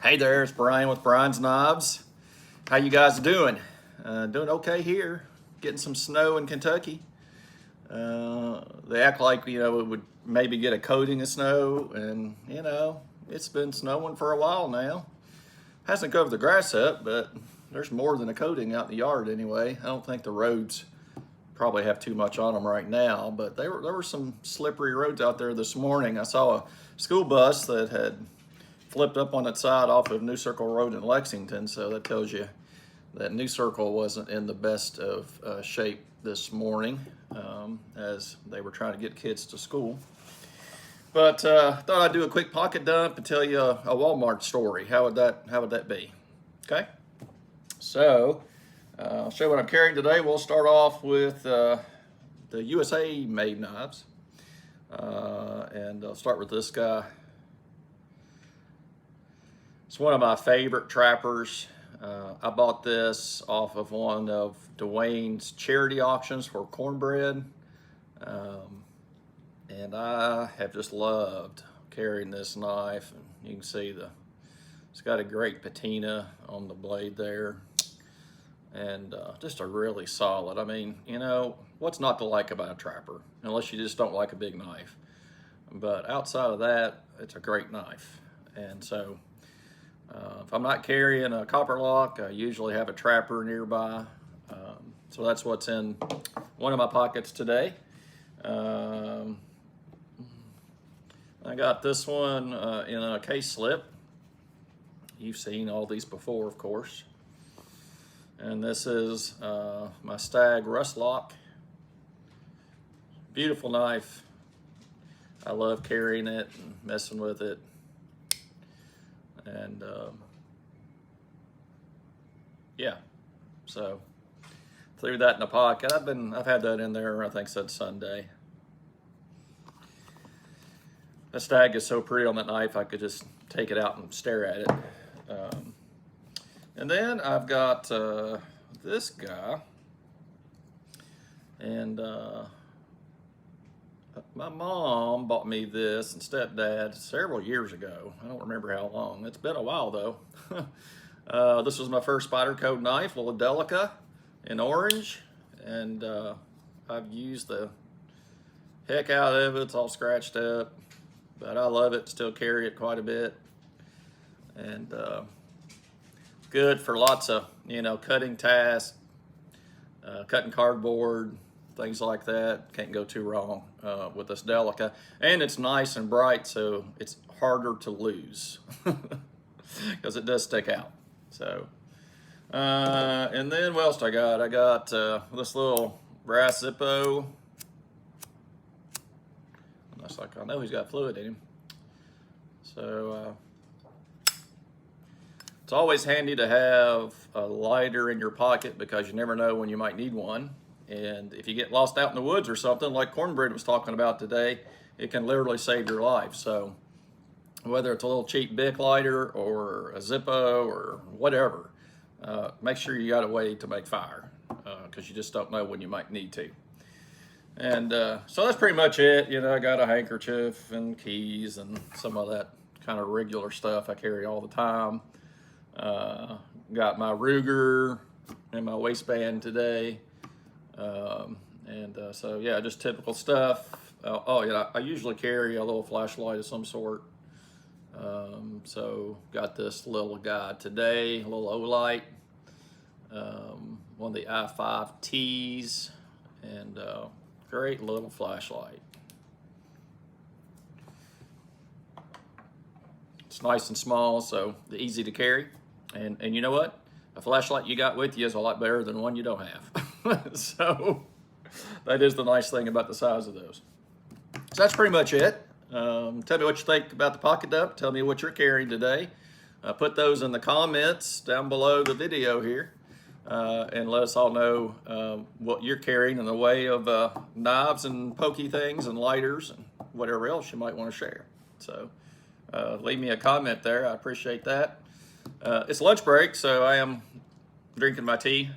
Hey there, it's Brian with Brian's Knobs. How you guys doing? Doing okay here. Getting some snow in Kentucky. They act like, it would maybe get a coating of snow, and, it's been snowing for a while now. Hasn't covered the grass up, but there's more than a coating out in the yard anyway. I don't think the roads probably have too much on them right now, but there were some slippery roads out there this morning. I saw a school bus that had flipped up on its side off of New Circle Road in Lexington, so that tells you that New Circle wasn't in the best of shape this morning as they were trying to get kids to school. But thought I'd do a quick pocket dump and tell you a Walmart story. How would that be? Okay. So I'll show you what I'm carrying today. We'll start off with the USA made knives, and I'll start with this guy. It's one of my favorite trappers. I bought this off of one of Dwayne's charity auctions for cornbread. And I have just loved carrying this knife. And you can see it's got a great patina on the blade there. And just a really solid. I mean, what's not to like about a trapper? Unless you just don't like a big knife. But outside of that, it's a great knife. And so if I'm not carrying a copper lock, I usually have a trapper nearby. So that's what's in one of my pockets today. I got this one in a case slip. You've seen all these before, of course. And this is my Case RussLock. Beautiful knife. I love carrying it and messing with it. And yeah, so threw that in the pocket. I've had that in there, I think, since Sunday. The stag is so pretty on that knife, I could just take it out and stare at it. And then I've got this guy, and my mom bought me this and stepdad several years ago. I don't remember how long. It's been a while though. This was my first Spyderco knife, little Delica in orange, and I've used the heck out of it. It's all scratched up, but I love it. Still carry it quite a bit, and good for lots of cutting tasks, cutting cardboard, things like that. Can't go too wrong with this Delica. And it's nice and bright, so it's harder to lose because it does stick out. So, and then what else I got? I got this little brass Zippo. That's like, I know he's got fluid in him. So, it's always handy to have a lighter in your pocket because you never know when you might need one. And if you get lost out in the woods or something, like Cornbread was talking about today, it can literally save your life. So whether it's a little cheap Bic lighter or a Zippo or whatever, make sure you got a way to make fire because you just don't know when you might need to. And so that's pretty much it. I got a handkerchief and keys and some of that kind of regular stuff I carry all the time. Got my Ruger in my waistband today. So yeah, just typical stuff. I usually carry a little flashlight of some sort. So got this little guy today, a little O-light, one of the i5Ts, and great little flashlight. It's nice and small, so easy to carry. And you know what? A flashlight you got with you is a lot better than one you don't have. So that is the nice thing about the size of those. So that's pretty much it. Tell me what you think about the pocket dump. Tell me what you're carrying today. Put those in the comments down below the video here. And let us all know what you're carrying in the way of knives and pokey things and lighters and whatever else you might want to share. So leave me a comment there. I appreciate that. It's lunch break, so I am drinking my tea.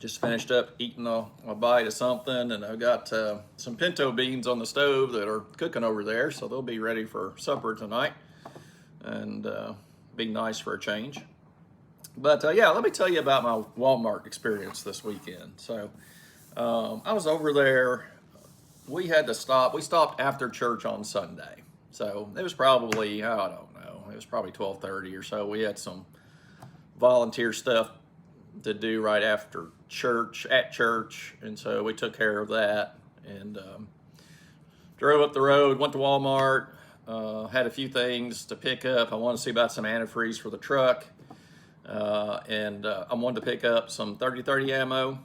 Just finished up eating a bite of something, and I've got some pinto beans on the stove that are cooking over there, so they'll be ready for supper tonight. and be nice for a change. But yeah, let me tell you about my Walmart experience this weekend. So I was over there. We had to stop. We stopped after church on Sunday. So it was probably, I don't know, it was probably 12:30 or so. We had some volunteer stuff to do right after church, at church. And so we took care of that and drove up the road, went to Walmart, had a few things to pick up. I wanted to see about some antifreeze for the truck. And I wanted to pick up some 30-30 ammo.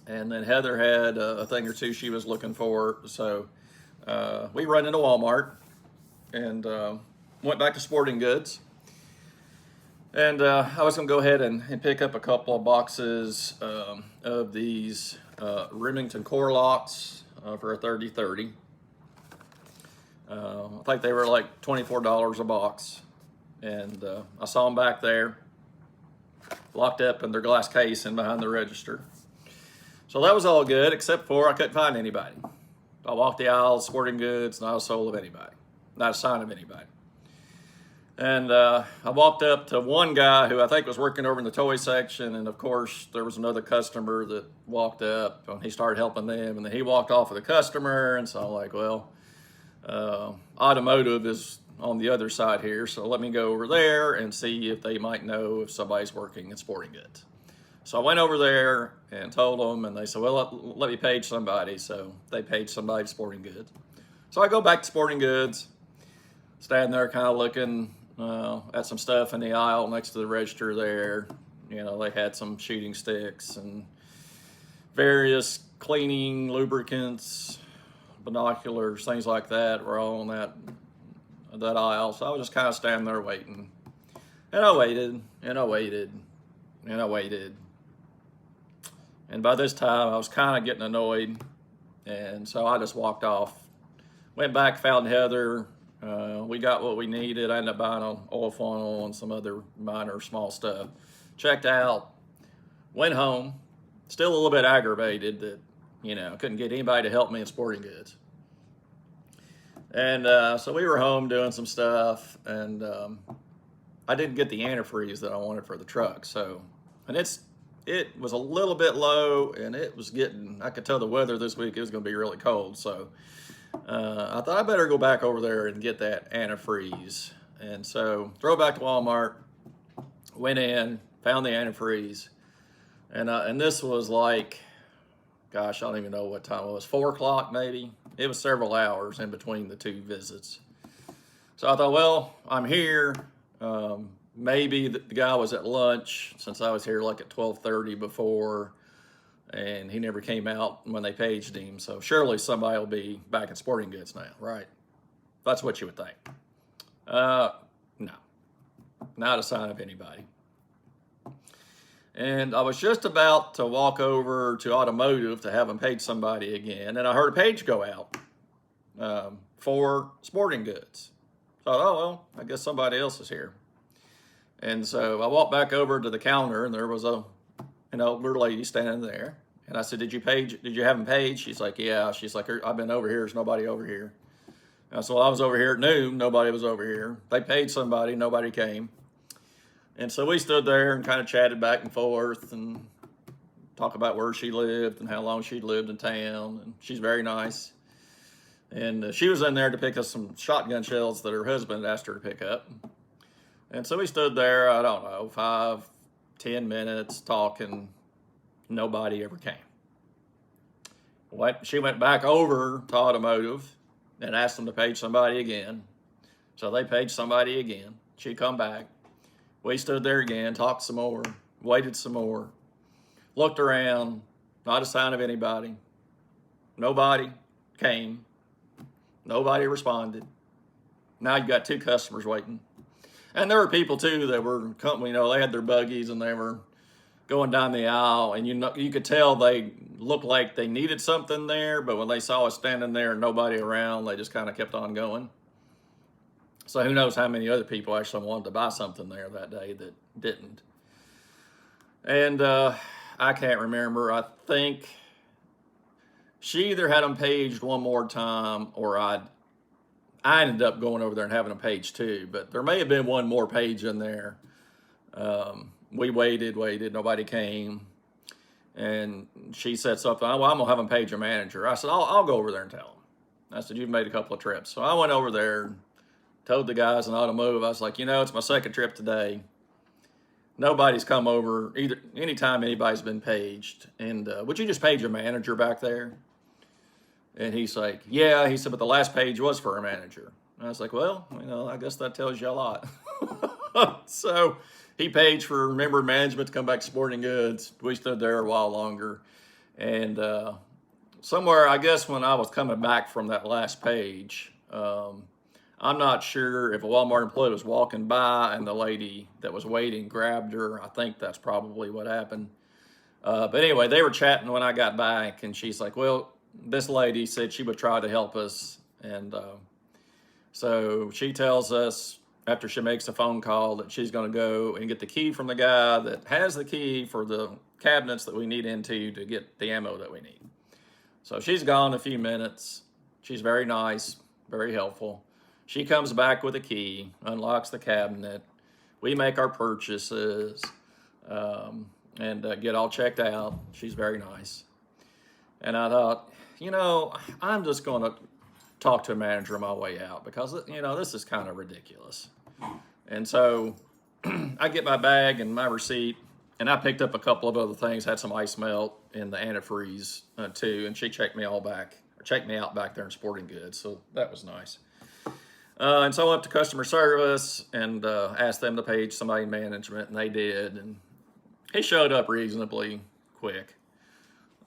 And then Heather had a thing or two she was looking for. So we run into Walmart and went back to Sporting Goods. And I was going to go ahead and pick up a couple of boxes of these Remington core locks for a 30-30. I think they were like $24 a box. And I saw them back there, locked up in their glass case and behind the register. So that was all good, except for I couldn't find anybody. I walked the aisles, Sporting Goods, not a soul of anybody, not a sign of anybody. And I walked up to one guy who I think was working over in the toy section, and of course there was another customer that walked up, and he started helping them, and then he walked off with a customer, and so I'm like, well, automotive is on the other side here, so let me go over there and see if they might know if somebody's working at Sporting Goods. So I went over there and told them, and they said, well, let me page somebody. So they paged somebody to Sporting Goods. So I go back to Sporting Goods, standing there kind of looking at some stuff in the aisle next to the register there. You know, they had some shooting sticks and various cleaning lubricants, binoculars, things like that were all on that aisle. So I was just kind of standing there waiting. And I waited, and I waited, and I waited. And by this time, I was kind of getting annoyed. And so I just walked off. Went back, found Heather. We got what we needed. I ended up buying an oil funnel and some other minor small stuff. Checked out. Went home. Still a little bit aggravated that, you know, I couldn't get anybody to help me in Sporting Goods. And so we were home doing some stuff. And I didn't get the antifreeze that I wanted for the truck. So, and it was a little bit low, and it was getting, I could tell the weather this week is going to be really cold. So I thought I better go back over there and get that antifreeze. And so drove back to Walmart, went in, found the antifreeze. And this was like, gosh, I don't even know what time it was, 4 o'clock maybe. It was several hours in between the two visits. So I thought, well, I'm here. Maybe the guy was at lunch since I was here like at 12:30 before, and he never came out when they paged him. So surely somebody will be back in Sporting Goods now, right? That's what you would think. No, not a sign of anybody. And I was just about to walk over to automotive to have them page somebody again, and I heard a page go out for Sporting Goods. So I thought, oh, well, I guess somebody else is here. And so I walked back over to the counter, and there was an older lady standing there. And I said, did you have them page? She's like, yeah. She's like, I've been over here. There's nobody over here. And I said, well, I was over here at noon. Nobody was over here. They paid somebody. Nobody came. And so we stood there and kind of chatted back and forth and talked about where she lived and how long she'd lived in town. And she's very nice. And she was in there to pick up some shotgun shells that her husband asked her to pick up. And so we stood there, I don't know, 5-10 minutes talking. Nobody ever came. She went back over to automotive and asked them to page somebody again. So they paged somebody again. She come back. We stood there again, talked some more, waited some more, looked around, not a sign of anybody. Nobody came. Nobody responded. Now you've got 2 customers waiting. And there were people too that were, they had their buggies and they were going down the aisle, and you could tell they looked like they needed something there, but when they saw us standing there and nobody around, they just kind of kept on going. So who knows how many other people actually wanted to buy something there that day that didn't. And I can't remember. I think she either had them paged one more time or I I ended up going over there and having a page too, but there may have been one more page in there. We waited, nobody came. And she said something, well, I'm going to have them page your manager. I said, I'll go over there and tell them. I said, you've made a couple of trips. So I went over there, told the guys in automotive, I was like, it's my second trip today. Nobody's come over either. Anytime anybody's been paged. And would you just page your manager back there? And he's like, yeah. He said, but the last page was for a manager. And I was like, well, I guess that tells you a lot. So he paged for member management to come back to Sporting Goods. We stood there a while longer. And somewhere, I guess when I was coming back from that last page, I'm not sure if a Walmart employee was walking by and the lady that was waiting grabbed her. I think that's probably what happened. But anyway, they were chatting when I got back, and she's like, well, this lady said she would try to help us. And so she tells us, after she makes a phone call, that she's going to go and get the key from the guy that has the key for the cabinets that we need into to get the ammo that we need. So she's gone a few minutes. She's very nice, very helpful. She comes back with a key, unlocks the cabinet. We make our purchases and get all checked out. She's very nice. And I thought, I'm just going to talk to a manager on my way out because, this is kind of ridiculous. And so I get my bag and my receipt, and I picked up a couple of other things, had some ice melt in the antifreeze too, and she checked me out back there in Sporting Goods, so that was nice. And so I went up to customer service and asked them to page somebody in management, and they did, and he showed up reasonably quick.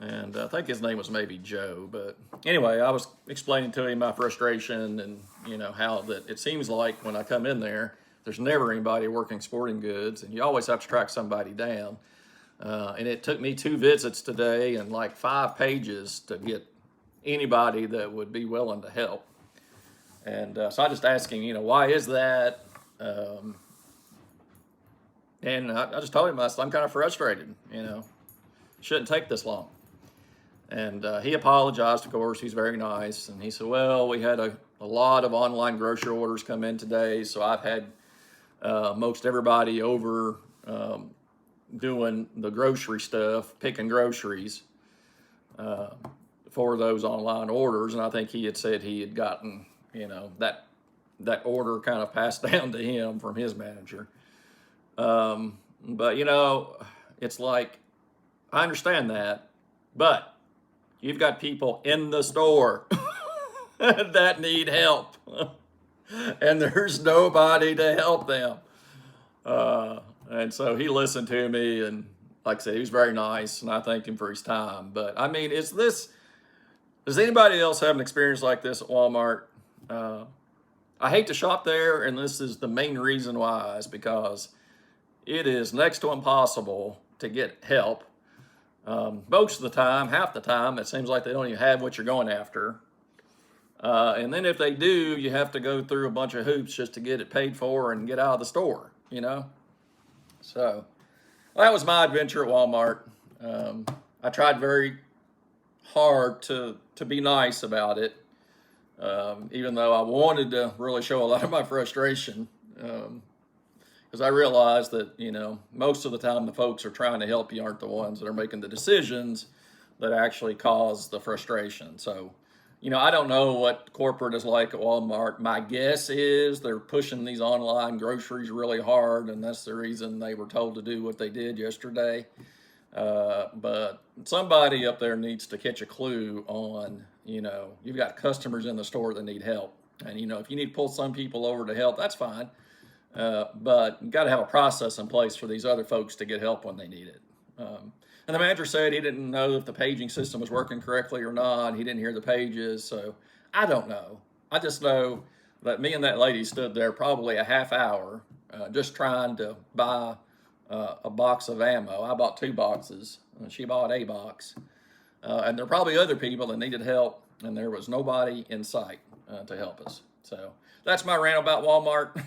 And I think his name was maybe Joe. But anyway, I was explaining to him my frustration and, how that it seems like when I come in there's never anybody working Sporting Goods, and you always have to track somebody down. And it took me 2 visits today and like 5 pages to get anybody that would be willing to help. And so I just asked him, why is that? And I just told him, I'm kind of frustrated, shouldn't take this long. And he apologized, of course. He's very nice. And he said, well, we had a lot of online grocery orders come in today, so I've had most everybody over doing the grocery stuff, picking groceries for those online orders. And I think he had said he had gotten, that order kind of passed down to him from his manager. But, it's like, I understand that, but you've got people in the store that need help, and there's nobody to help them. And so he listened to me, and like I said, he was very nice, and I thanked him for his time. But I mean, does anybody else have an experience like this at Walmart? I hate to shop there, and this is the main reason why, is because it is next to impossible to get help. Most of the time, half the time, it seems like they don't even have what you're going after. And then if they do, you have to go through a bunch of hoops just to get it paid for and get out of the store, So that was my adventure at Walmart. I tried very hard to be nice about it, even though I wanted to really show a lot of my frustration. Because I realized that, most of the time the folks are trying to help you aren't the ones that are making the decisions that actually cause the frustration. So, I don't know what corporate is like at Walmart. My guess is they're pushing these online groceries really hard, and that's the reason they were told to do what they did yesterday. But somebody up there needs to catch a clue on, you've got customers in the store that need help. And, if you need to pull some people over to help, that's fine. But you got to have a process in place for these other folks to get help when they need it. And the manager said he didn't know if the paging system was working correctly or not. He didn't hear the pages, so I don't know. I just know that me and that lady stood there probably a half hour just trying to buy a box of ammo. I bought 2 boxes. She bought a box. And there were probably other people that needed help, and there was nobody in sight to help us. So that's my rant about Walmart.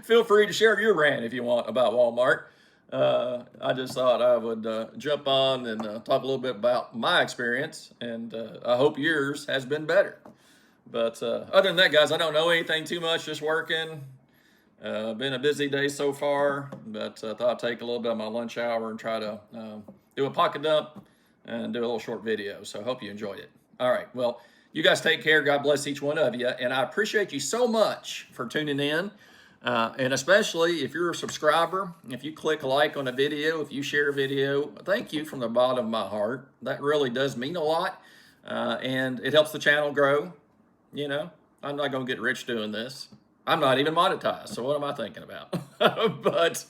Feel free to share your rant if you want about Walmart. I just thought I would jump on and talk a little bit about my experience, and I hope yours has been better. But other than that, guys, I don't know anything too much, just working. Been a busy day so far, but thought I'd take a little bit of my lunch hour and try to do a pocket dump and do a little short video. So I hope you enjoyed it. All right, well, you guys take care. God bless each one of you. And I appreciate you so much for tuning in. And especially if you're a subscriber, if you click like on a video, if you share a video, thank you from the bottom of my heart. That really does mean a lot. And it helps the channel grow. You know, I'm not going to get rich doing this. I'm not even monetized, so what am I thinking about? But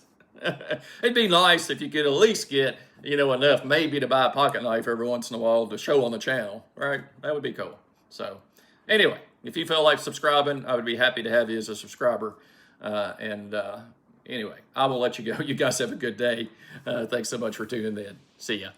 it'd be nice if you could at least get, you know, enough maybe to buy a pocket knife every once in a while to show on the channel, right? That would be cool. So anyway, if you feel like subscribing, I would be happy to have you as a subscriber. Anyway, I will let you go. You guys have a good day. Thanks so much for tuning in. See ya.